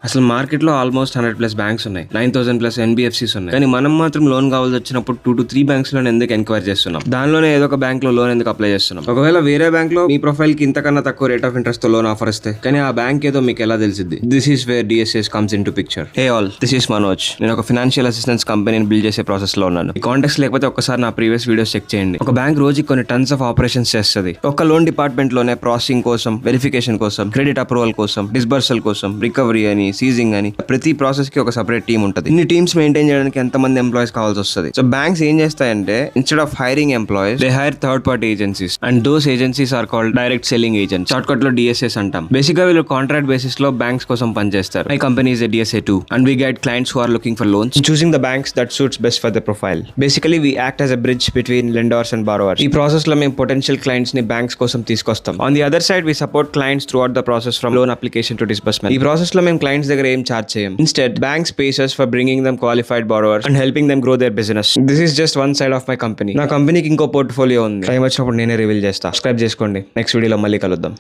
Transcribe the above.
అసలు మార్కెట్ లో almost 100+ banks ఉన్నాయి, 9,000+ NBFCs ఉన్నాయి. కానీ మనం మాత్రం లోన్ కావాల్సి వచ్చినప్పుడు 2 to 3 బ్యాంక్స్ లో ఎందుకు ఎంక్వైరీ చేస్తున్నాం? దానిలోనే ఏదో ఒక బ్యాంక్ లో లోన్ ఎందుకు అప్లై చేస్తున్నాం? ఒకవేళ వేరే బ్యాంక్ లో మీ ప్రొఫైల్ కి ఇంతకన్నా తక్కువ రేట్ ఆఫ్ ఇంట్రెస్ట్ తో లోన్ ఆఫర్ ఇస్తే, కానీ ఆ బ్యాంక్ ఏదో మీకు ఎలా తెలిసింది? This is where DSAs comes in to picture. Hey all, this is Manoj. నేను ఒక ఫైనాన్షియల్ అసిస్టెన్స్ కంపెనీని బిల్డ్ చేసే ప్రాసెస్ లో ఉన్నాను. ఈ కాంటాక్ట్స్ లేకపోతే ఒక్కసారి నా ప్రీవియస్ వీడియోస్ చెక్ చేయండి. ఒక బ్యాంక్ రోజుకి కొన్ని టన్స్ ఆఫ్ ఆపరేషన్స్ చేస్తుంది. ఒక లోన్ డిపార్ట్మెంట్ లోనే ప్రాసెసింగ్ కోసం, వెరిఫికేషన్ కోసం, క్రెడిట్ అప్రూవల్ కోసం, డిస్బర్సల్ కోసం, రికవరీ అని, సీజింగ్ అని, ప్రతి ప్రాసెస్ కి ఒక సెపరేట్ టీమ్ ఉంటుంది. ఇన్ని టీమ్స్ మెయింటైన్ చేయడానికి ఎంతమంది ఎంప్లాయీస్ కావాల్సి వస్తుంది? సో బ్యాంక్స్ ఏం చేస్తాయంటే, instead of hiring employees, they hire third party agencies, and those agencies are called direct selling agents. Short cut లో DSAs అంటాం. బేసిక్ గా వీళ్ళు కాంట్రాక్ట్ బేసిస్ లో బ్యాంక్స్ కోసం పనిచేస్తారు. My company is a DSA too, and we get clients who are looking for loans, choosing the banks that suits best for their profile. Basically, we act as a bridge between lenders and borrowers. ఈ process లో మేము potential clients ని banks కోసం తీసుకొస్తాం. On the other side, we support clients throughout the process from loan application to disbursement. ఈ process లో మేము clients దగ్గర ఏం చార్జ్ చేయం. Instead, banks pays us for bringing them qualified borrowers and helping them grow their business. This is just one side of my company. నా కంపెనీకి ఇంకో portfolio ఉంది. టైం వచ్చినప్పుడు నేనే రివీల్ చేస్తా. సబ్స్క్రైబ్ చేసుకోండి. నెక్స్ట్ వీడియోలో మళ్ళీ కలుద్దాం.